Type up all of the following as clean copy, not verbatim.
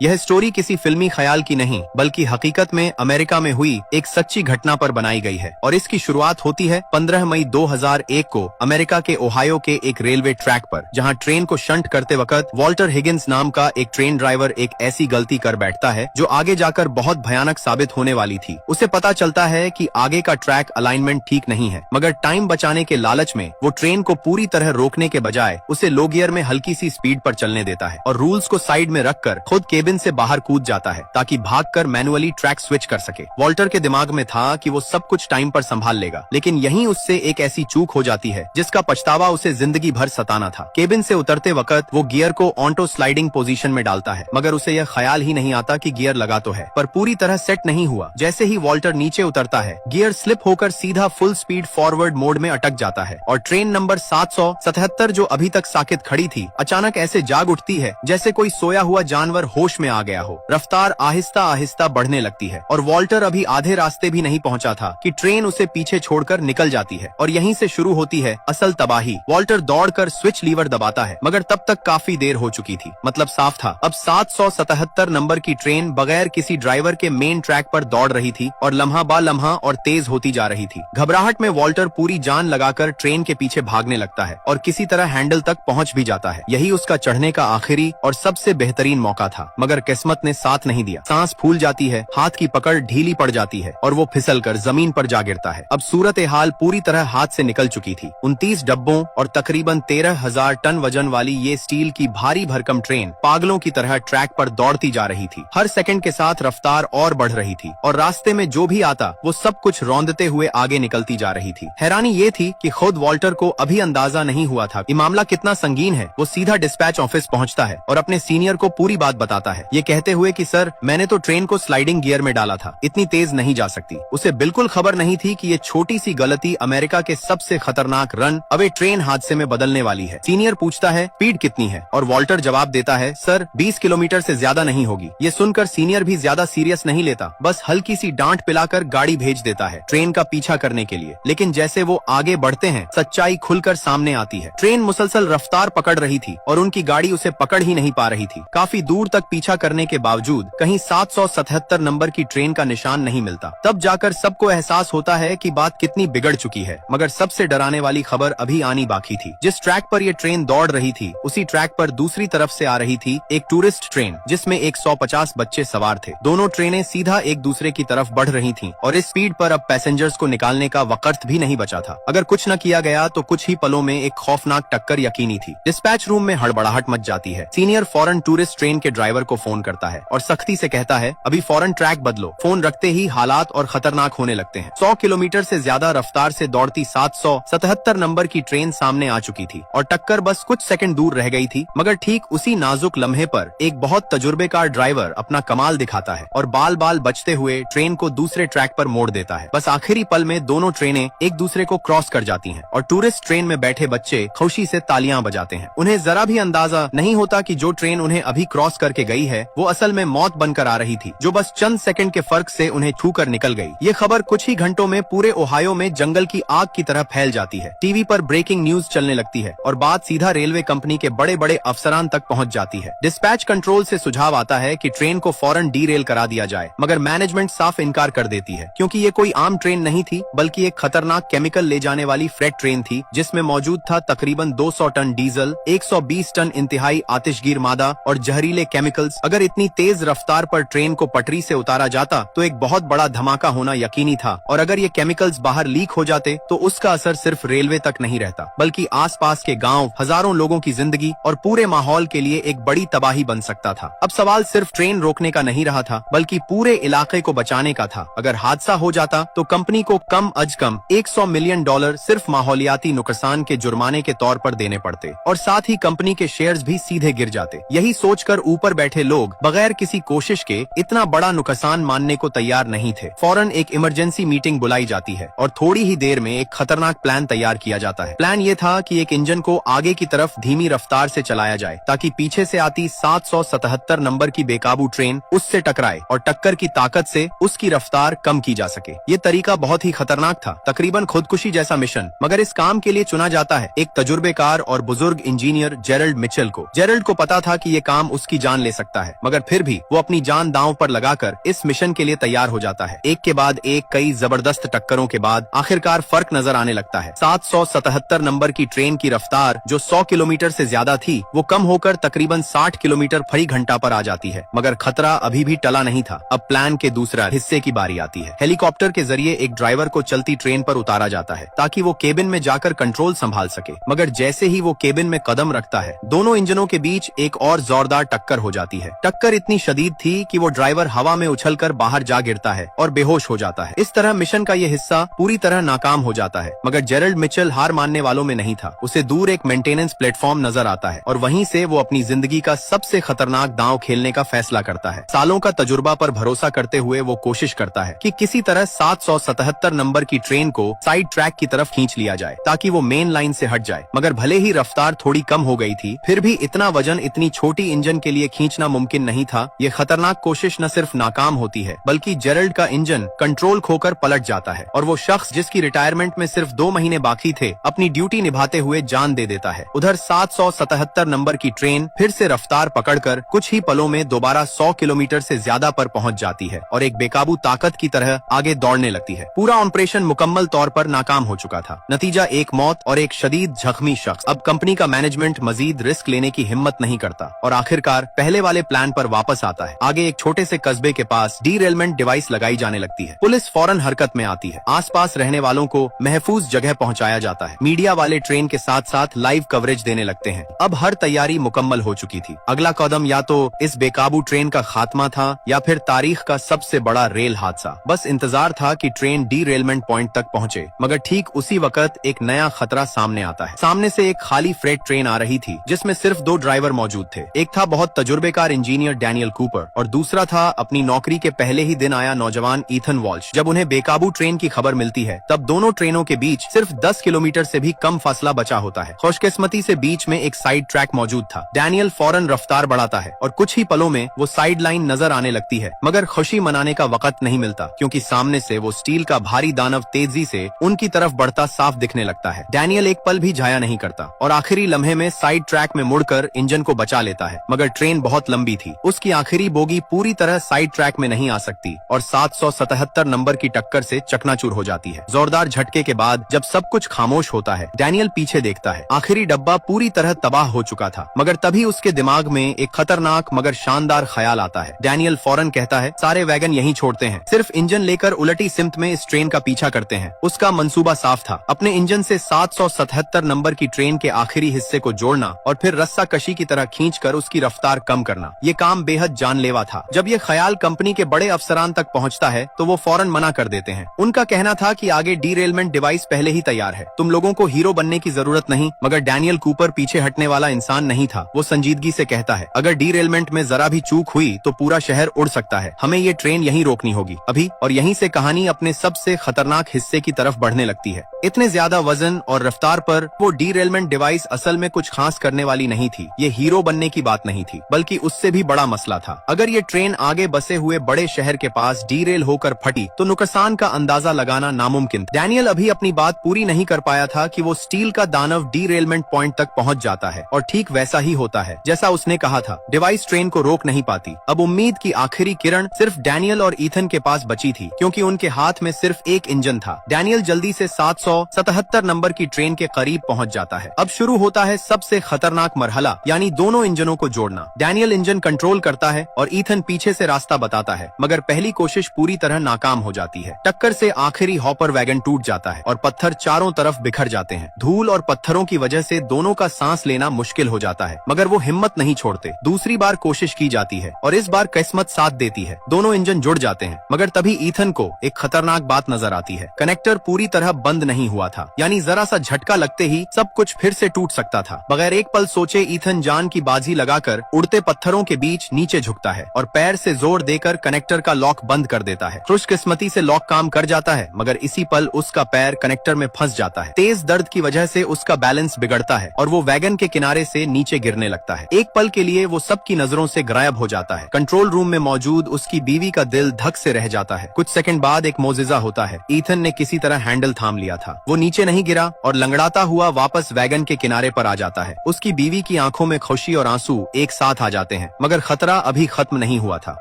यह स्टोरी किसी फिल्मी ख्याल की नहीं बल्कि हकीकत में अमेरिका में हुई एक सच्ची घटना पर बनाई गई है और इसकी शुरुआत होती है 15 मई 2001 को अमेरिका के ओहायो के एक रेलवे ट्रैक पर, जहां ट्रेन को शंट करते वक्त वॉल्टर हिगिंस नाम का एक ट्रेन ड्राइवर एक ऐसी गलती कर बैठता है जो आगे जाकर बहुत भयानक साबित होने वाली थी। उसे पता चलता है कि आगे का ट्रैक अलाइनमेंट ठीक नहीं है, मगर टाइम बचाने के लालच में वो ट्रेन को पूरी तरह रोकने के बजाय उसे लो गियर में हल्की सी स्पीड पर चलने देता है और रूल्स को साइड में रखकर खुद केबिन से बाहर कूद जाता है ताकि भागकर मैनुअली ट्रैक स्विच कर सके। वॉल्टर के दिमाग में था कि वो सब कुछ टाइम पर संभाल लेगा, लेकिन यहीं उससे एक ऐसी चूक हो जाती है जिसका पछतावा उसे जिंदगी भर सताना था। केबिन से उतरते वक्त वो गियर को ऑटो स्लाइडिंग पोजीशन में डालता है, मगर उसे यह ख्याल ही नहीं आता कि गियर लगा तो है पर पूरी तरह सेट नहीं हुआ। जैसे ही वॉल्टर नीचे उतरता है, गियर स्लिप होकर सीधा फुल स्पीड फॉरवर्ड मोड में अटक जाता है और ट्रेन नंबर 777 जो अभी तक साकित खड़ी थी अचानक ऐसे जाग उठती है जैसे कोई सोया हुआ जानवर होश में आ गया हो। रफ्तार आहिस्ता आहिस्ता बढ़ने लगती है और वॉल्टर अभी आधे रास्ते भी नहीं पहुंचा था कि ट्रेन उसे पीछे छोड़कर निकल जाती है और यहीं से शुरू होती है असल तबाही। वॉल्टर दौड़कर स्विच लीवर दबाता है, मगर तब तक काफी देर हो चुकी थी। मतलब साफ था अब 777 नंबर की ट्रेन बगैर किसी ड्राइवर के मेन ट्रैक पर दौड़ रही थी और लम्हा बा लम्हा और तेज होती जा रही थी। घबराहट में वॉल्टर पूरी जान लगाकर ट्रेन के पीछे भागने लगता है और किसी तरह हैंडल तक पहुंच भी जाता है। यही उसका चढ़ने का आखिरी और सबसे बेहतरीन मौका था, मगर किस्मत ने साथ नहीं दिया। सांस फूल जाती है, हाथ की पकड़ ढीली पड़ जाती है और वो फिसलकर जमीन पर जा गिरता है। अब सूरत हाल पूरी तरह हाथ से निकल चुकी थी। 29 डब्बों और तकरीबन 13,000 टन वजन वाली ये स्टील की भारी भरकम ट्रेन पागलों की तरह ट्रैक पर दौड़ती जा रही थी। हर सेकंड के साथ रफ्तार और बढ़ रही थी और रास्ते में जो भी आता वो सब कुछ रौंदते हुए आगे निकलती जा रही थी। हैरानी ये थी कि खुद वॉल्टर को अभी अंदाजा नहीं हुआ था कि मामला कितना संगीन है। वो सीधा डिस्पैच ऑफिस पहुंचता है और अपने सीनियर को पूरी बात बताता है, ये कहते हुए कि सर, मैंने तो ट्रेन को स्लाइडिंग गियर में डाला था, इतनी तेज नहीं जा सकती। उसे बिल्कुल खबर नहीं थी कि ये छोटी सी गलती अमेरिका के सबसे खतरनाक रन अवे ट्रेन हादसे में बदलने वाली है। सीनियर पूछता है स्पीड कितनी है और वॉल्टर जवाब देता है, सर 20 किलोमीटर से ज्यादा नहीं होगी। ये सुनकर सीनियर भी ज्यादा सीरियस नहीं लेता, बस हल्की सी डांट पिलाकर गाड़ी भेज देता है ट्रेन का पीछा करने के लिए। लेकिन जैसे वो आगे बढ़ते हैं सच्चाई खुलकर सामने आती है। ट्रेन मुसलसल रफ्तार पकड़ रही थी और उनकी गाड़ी उसे पकड़ ही नहीं पा रही थी। काफी दूर तक पीछा करने के बावजूद कहीं 777 नंबर की ट्रेन का निशान नहीं मिलता। तब जाकर सबको एहसास होता है कि बात कितनी बिगड़ चुकी है। मगर सबसे डराने वाली खबर अभी आनी बाकी थी। जिस ट्रैक पर ये ट्रेन दौड़ रही थी उसी ट्रैक पर दूसरी तरफ से आ रही थी एक टूरिस्ट ट्रेन जिसमें 150 बच्चे सवार थे। दोनों ट्रेनें सीधा एक दूसरे की तरफ बढ़ रही थीं और इस स्पीड पर अब पैसेंजर्स को निकालने का वक्त भी नहीं बचा था। अगर कुछ न किया गया तो कुछ ही पलों में एक खौफनाक टक्कर यकीनी थी। डिस्पैच रूम में हड़बड़ाहट मच जाती है। सीनियर फौरन टूरिस्ट ट्रेन के ड्राइवर को फोन करता है और सख्ती से कहता है, अभी फौरन ट्रैक बदलो। फोन रखते ही हालात और खतरनाक होने लगते हैं। 100 किलोमीटर से ज्यादा रफ्तार से दौड़ती 777 नंबर की ट्रेन सामने आ चुकी थी और टक्कर बस कुछ सेकंड दूर रह गई थी। मगर ठीक उसी नाजुक लम्हे पर एक बहुत तजुर्बेकार ड्राइवर अपना कमाल दिखाता है और बाल बाल बचते हुए ट्रेन को दूसरे ट्रैक पर मोड़ देता है। बस आखिरी पल में दोनों ट्रेनें एक दूसरे को क्रॉस कर जाती हैं और टूरिस्ट ट्रेन में बैठे बच्चे खुशी से तालियां बजाते हैं। उन्हें जरा भी अंदाजा नहीं होता कि जो ट्रेन उन्हें अभी क्रॉस करके गई है वो असल में मौत बनकर आ रही थी, जो बस चंद सेकंड के फर्क से उन्हें छू कर निकल गई। ये खबर कुछ ही घंटों में पूरे ओहायो में जंगल की आग की तरह फैल जाती है। टीवी पर ब्रेकिंग न्यूज चलने लगती है और बात सीधा रेलवे कंपनी के बड़े बड़े अफसरान तक पहुंच जाती है। डिस्पैच कंट्रोल से सुझाव आता है कि ट्रेन को फौरन डीरेल करा दिया जाए, मगर मैनेजमेंट साफ इनकार कर देती है क्योंकि ये कोई आम ट्रेन नहीं थी बल्कि एक खतरनाक केमिकल ले जाने वाली फ्रेट ट्रेन थी जिसमें मौजूद था तकरीबन 200 टन डीजल, 120 टन इंतहाई आतिशगीर मादा और जहरीले केमिकल्स। अगर इतनी तेज रफ्तार पर ट्रेन को पटरी से उतारा जाता तो एक बहुत बड़ा धमाका होना यकीनी था और अगर ये केमिकल्स बाहर लीक हो जाते तो उसका असर सिर्फ रेलवे तक नहीं रहता बल्कि आसपास के गांव, हजारों लोगों की जिंदगी और पूरे माहौल के लिए एक बड़ी तबाही बन सकता था। अब सवाल सिर्फ ट्रेन रोकने का नहीं रहा था बल्कि पूरे इलाके को बचाने का था। अगर हादसा हो जाता तो कंपनी को कम अज कम $100 मिलियन सिर्फ माहौलियाती नुकसान के जुर्माने के तौर पर देने पड़ते और साथ ही कंपनी के शेयर्स भी सीधे गिर जाते। यही सोचकर ऊपर बैठे लोग बगैर किसी कोशिश के इतना बड़ा नुकसान मानने को तैयार नहीं थे। फौरन एक इमरजेंसी मीटिंग बुलाई जाती है और थोड़ी ही देर में एक खतरनाक प्लान तैयार किया जाता है। प्लान ये था कि एक इंजन को आगे की तरफ धीमी रफ्तार से चलाया जाए ताकि पीछे से आती 777 नंबर की बेकाबू ट्रेन उससे टकराए और टक्कर की ताकत से उसकी रफ्तार कम की जा सके। ये तरीका बहुत ही खतरनाक था, तकरीबन खुदकुशी जैसा मिशन, मगर इस काम के लिए चुना जाता है एक तजुर्बेकार और बुजुर्ग इंजीनियर जेरल्ड मिचेल को। जेरल्ड को पता था कि ये काम उसकी जान ले सकता लगता है, मगर फिर भी वो अपनी जान दांव पर लगाकर इस मिशन के लिए तैयार हो जाता है। एक के बाद एक कई जबरदस्त टक्करों के बाद आखिरकार फर्क नजर आने लगता है। 777 नंबर की ट्रेन की रफ्तार जो 100 किलोमीटर से ज्यादा थी, वो कम होकर तकरीबन 60 किलोमीटर प्रति घंटा पर आ जाती है। मगर खतरा अभी भी टला नहीं था। अब प्लान के दूसरा हिस्से की बारी आती है। हेलीकॉप्टर के जरिए एक ड्राइवर को चलती ट्रेन पर उतारा जाता है ताकि वो केबिन में जाकर कंट्रोल संभाल सके। मगर जैसे ही वो केबिन में कदम रखता है, दोनों इंजनों के बीच एक और जोरदार टक्कर हो जाती है। टक्कर इतनी शदीद थी कि वो ड्राइवर हवा में उछलकर बाहर जा गिरता है और बेहोश हो जाता है। इस तरह मिशन का ये हिस्सा पूरी तरह नाकाम हो जाता है। मगर जेरल्ड मिचेल हार मानने वालों में नहीं था। उसे दूर एक मेंटेनेंस प्लेटफॉर्म नजर आता है और वहीं से वो अपनी जिंदगी का सबसे खतरनाक दांव खेलने का फैसला करता है। सालों का तजुर्बा पर भरोसा करते हुए वो कोशिश करता है कि किसी तरह 777 नंबर की ट्रेन को साइड ट्रैक की तरफ खींच लिया जाए ताकि वो मेन लाइन से हट जाए। मगर भले ही रफ्तार थोड़ी कम हो गई थी, फिर भी इतना वजन इतनी छोटी इंजन के लिए खींचना मुमकिन नहीं था। ये खतरनाक कोशिश न सिर्फ नाकाम होती है, बल्कि जेरल्ड का इंजन कंट्रोल खोकर पलट जाता है और वो शख्स जिसकी रिटायरमेंट में सिर्फ 2 महीने बाकी थे, अपनी ड्यूटी निभाते हुए जान दे देता है। उधर 777 नंबर की ट्रेन फिर से रफ्तार पकड़कर कुछ ही पलों में दोबारा 100 किलोमीटर से ज्यादा पर पहुंच जाती है और एक बेकाबू ताकत की तरह आगे दौड़ने लगती है। पूरा ऑपरेशन मुकम्मल तौर पर नाकाम हो चुका था। नतीजा एक मौत और एक शदीद जख्मी शख्स। अब कंपनी का मैनेजमेंट मजीद रिस्क लेने की हिम्मत नहीं करता और आखिरकार पहले वाले प्लान पर वापस आता है। आगे एक छोटे से कस्बे के पास डीरेलमेंट डिवाइस लगाई जाने लगती है। पुलिस फौरन हरकत में आती है। आसपास रहने वालों को महफूज जगह पहुंचाया जाता है। मीडिया वाले ट्रेन के साथ साथ लाइव कवरेज देने लगते हैं। अब हर तैयारी मुकम्मल हो चुकी थी। अगला कदम या तो इस बेकाबू ट्रेन का खात्मा था या फिर तारीख का सबसे बड़ा रेल हादसा। बस इंतजार था कि ट्रेन डीरेलमेंट पॉइंट तक पहुंचे। मगर ठीक उसी वक्त एक नया खतरा सामने आता है। सामने से एक खाली फ्रेट ट्रेन आ रही थी जिसमें सिर्फ 2 ड्राइवर मौजूद थे। एक था बहुत तजुर्बेकार इंजीनियर डैनियल कूपर और दूसरा था अपनी नौकरी के पहले ही दिन आया नौजवान ईथन वॉल्श। जब उन्हें बेकाबू ट्रेन की खबर मिलती है, तब दोनों ट्रेनों के बीच सिर्फ 10 किलोमीटर से भी कम फासला बचा होता है। खुशकिस्मती से बीच में एक साइड ट्रैक मौजूद था। डैनियल फौरन रफ्तार बढ़ाता है और कुछ ही पलों में वो साइड लाइन नजर आने लगती है। मगर खुशी मनाने का वक्त नहीं मिलता क्योंकि सामने से वो स्टील का भारी दानव तेजी से उनकी तरफ बढ़ता साफ दिखने लगता है। डैनियल एक पल भी जाया नहीं करता और आखिरी लम्हे में साइड ट्रैक में मुड़कर इंजन को बचा लेता है। मगर ट्रेन बहुत लंबी थी। उसकी आखिरी बोगी पूरी तरह साइड ट्रैक में नहीं आ सकती और 777 नंबर की टक्कर से चकनाचूर हो जाती है। जोरदार झटके के बाद जब सब कुछ खामोश होता है, डैनियल पीछे देखता है। आखिरी डब्बा पूरी तरह तबाह हो चुका था। मगर तभी उसके दिमाग में एक खतरनाक मगर शानदार ख्याल आता है। डैनियल फौरन कहता है, सारे वैगन यहीं छोड़ते हैं, सिर्फ इंजन लेकर उलटी सिमत में इस ट्रेन का पीछा करते हैं। उसका मंसूबा साफ था, अपने इंजन से 777 नंबर की ट्रेन के आखिरी हिस्से को जोड़ना और फिर रस्सा कशी की तरह खींचकर उसकी रफ्तार कम करना। ये काम बेहद जानलेवा था। जब ये ख्याल कंपनी के बड़े अफसरान तक पहुंचता है तो वो फौरन मना कर देते हैं। उनका कहना था कि आगे डीरेलमेंट डिवाइस पहले ही तैयार है, तुम लोगों को हीरो बनने की जरूरत नहीं। मगर डैनियल कूपर पीछे हटने वाला इंसान नहीं था। वो संजीदगी से कहता है, अगर डीरेलमेंट में जरा भी चूक हुई तो पूरा शहर उड़ सकता है। हमें ये ट्रेन यहीं रोकनी होगी अभी। और यहीं से कहानी अपने सबसे खतरनाक हिस्से की तरफ बढ़ने लगती है। इतने ज्यादा वजन और रफ्तार पर वो डीरेलमेंट डिवाइस असल में कुछ खास करने वाली नहीं थी। ये हीरो बनने की बात नहीं थी, बल्कि उससे भी बड़ा मसला था। अगर ये ट्रेन आगे बसे हुए बड़े शहर के पास डीरेल होकर फटी तो नुकसान का अंदाजा लगाना नामुमकिन। डैनियल अभी अपनी बात पूरी नहीं कर पाया था कि वो स्टील का दानव डीरेलमेंट पॉइंट तक पहुंच जाता है और ठीक वैसा ही होता है जैसा उसने कहा था। डिवाइस ट्रेन को रोक नहीं पाती। अब उम्मीद की आखिरी किरण सिर्फ डैनियल और ईथन के पास बची थी क्योंकि उनके हाथ में सिर्फ एक इंजन था। डैनियल जल्दी से 777 नंबर की ट्रेन के करीब पहुंच जाता है। अब शुरू होता है सबसे खतरनाक मरहला, यानी दोनों इंजनों को जोड़ना। डैनियल इंजन कंट्रोल करता है और ईथन पीछे से रास्ता बताता है, मगर पहली कोशिश पूरी तरह नाकाम हो जाती है। टक्कर से आखिरी हॉपर वैगन टूट जाता है और पत्थर चारों तरफ बिखर जाते हैं। धूल और पत्थरों की वजह से दोनों का सांस लेना मुश्किल हो जाता है, मगर वो हिम्मत नहीं छोड़ते। दूसरी बार कोशिश की जाती है और इस बार किस्मत साथ देती है। दोनों इंजन जुड़ जाते हैं। मगर तभी ईथन को एक खतरनाक बात नजर आती है। कनेक्टर पूरी तरह बंद नहीं हुआ था, यानी जरा सा झटका लगते ही सब कुछ फिर से टूट सकता था। बगैर एक पल सोचे ईथन जान की बाजी लगाकर उड़ते पत्थरों के बीच नीचे झुकता है और पैर से जोर देकर कनेक्टर का लॉक बंद कर देता है। खुशकिस्मती से लॉक काम कर जाता है, मगर इसी पल उसका पैर कनेक्टर में फंस जाता है। तेज दर्द की वजह से उसका बैलेंस बिगड़ता है और वो वैगन के किनारे से नीचे गिरने लगता है। एक पल के लिए वो सबकी नजरों से गायब हो जाता है। कंट्रोल रूम में मौजूद उसकी बीवी का दिल धक से रह जाता है। कुछ सेकंड बाद एक मोजिजा होता है। ईथन ने किसी तरह हैंडल थाम लिया था। वो नीचे नहीं गिरा और लंगड़ाता हुआ वापस वैगन के किनारे पर आ जाता है। उसकी बीवी की आंखों में खुशी और आंसू एक साथ आ जाते हैं। हैं, मगर खतरा अभी खत्म नहीं हुआ था।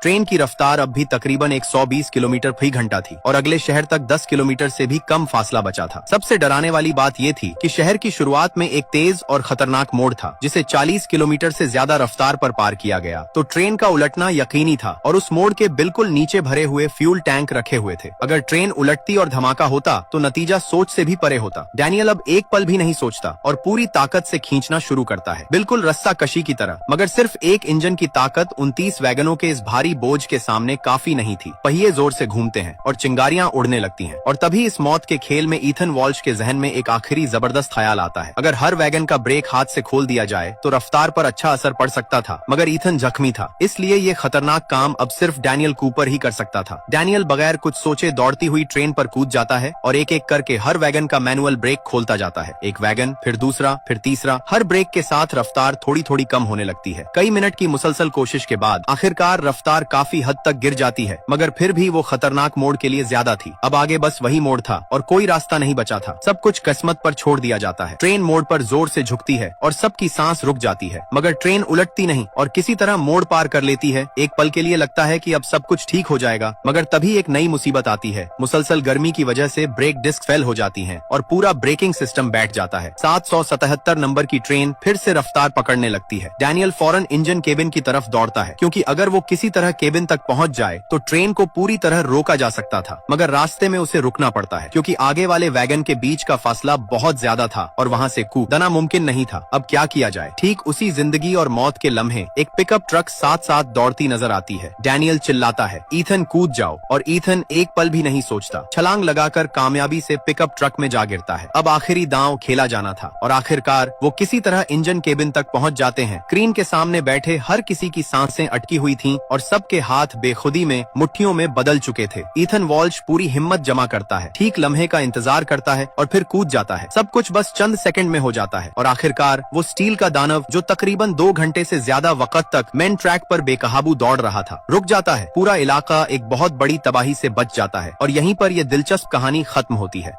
ट्रेन की रफ्तार अब भी तकरीबन 120 किलोमीटर फी घंटा थी और अगले शहर तक 10 किलोमीटर से भी कम फासला बचा था। सबसे डराने वाली बात ये थी कि शहर की शुरुआत में एक तेज और खतरनाक मोड़ था जिसे 40 किलोमीटर से ज्यादा रफ्तार पर पार किया गया तो ट्रेन का उलटना यकीनी था और उस मोड़ के बिल्कुल नीचे भरे हुए फ्यूल टैंक रखे हुए थे। अगर ट्रेन उलटती और धमाका होता तो नतीजा सोच से भी परे होता। डैनियल अब एक पल भी नहीं सोचता और पूरी ताकत से खींचना शुरू करता है, बिल्कुल रस्सा कशी की तरह। मगर सिर्फ एक इंजन की ताकत 29 वैगनों के इस भारी बोझ के सामने काफी नहीं थी। पहिए जोर से घूमते हैं और चिंगारियां उड़ने लगती हैं और तभी इस मौत के खेल में ईथन वॉल्श के जहन में एक आखिरी जबरदस्त ख्याल आता है। अगर हर वैगन का ब्रेक हाथ से खोल दिया जाए तो रफ्तार पर अच्छा असर पड़ सकता था, मगर ईथन जख्मी था, इसलिए ये खतरनाक काम अब सिर्फ डैनियल कूपर ही कर सकता था। डैनियल बगैर कुछ सोचे दौड़ती हुई ट्रेन पर कूद जाता है और एक एक करके हर वैगन का मैनुअल ब्रेक खोलता जाता है। एक वैगन, फिर दूसरा, फिर तीसरा। हर ब्रेक के साथ रफ्तार थोड़ी थोड़ी कम होने लगती है। कई मिनट की मुसलसल कोशिश के बाद आखिरकार रफ्तार काफी हद तक गिर जाती है, मगर फिर भी वो खतरनाक मोड़ के लिए ज्यादा थी। अब आगे बस वही मोड़ था और कोई रास्ता नहीं बचा था। सब कुछ किस्मत पर छोड़ दिया जाता है। ट्रेन मोड़ पर जोर से झुकती है और सबकी सांस रुक जाती है, मगर ट्रेन उलटती नहीं और किसी तरह मोड़ पार कर लेती है। एक पल के लिए लगता है कि अब सब कुछ ठीक हो जाएगा, मगर तभी एक नई मुसीबत आती है। मुसलसल गर्मी की वजह से ब्रेक डिस्क फेल हो जाती हैं और पूरा ब्रेकिंग सिस्टम बैठ जाता है। 777 नंबर की ट्रेन फिर से रफ्तार पकड़ने लगती है। डैनियल फौरन इंजन केबिन की तरफ दौड़ता है, क्योंकि अगर वो किसी तरह केबिन तक पहुंच जाए तो ट्रेन को पूरी तरह रोका जा सकता था, मगर रास्ते में उसे रुकना पड़ता है क्योंकि आगे वाले वैगन के बीच का फासला बहुत ज्यादा था और वहाँ से कूदना मुमकिन नहीं था। अब क्या किया जाए? ठीक उसी जिंदगी और मौत के लम्हे एक पिकअप ट्रक साथ साथ दौड़ती नजर आती है। डैनियल चिल्लाता है, ईथन कूद जाओ, और ईथन एक पल भी नहीं सोचता, छलांग लगाकर कामयाबी से पिकअप ट्रक में जा गिरता है। अब आखिरी दांव खेला जाना था और आखिरकार वो किसी तरह इंजन केबिन तक पहुंच जाते हैं। स्क्रीन के सामने बैठे हर किसी की सांसें अटकी हुई थीं और सबके हाथ बेखुदी में मुट्ठियों में बदल चुके थे। ईथन वॉल्श पूरी हिम्मत जमा करता है, ठीक लम्हे का इंतजार करता है और फिर कूद जाता है। सब कुछ बस चंद सेकंड में हो जाता है और आखिरकार वो स्टील का दानव जो तकरीबन 2 घंटे से ज्यादा वक्त तक मेन ट्रैक पर बेकाबू दौड़ रहा था, रुक जाता है। पूरा इलाका एक बहुत बड़ी तबाही से बच जाता है और यहीं पर यह दिलचस्प कहानी खत्म होती है।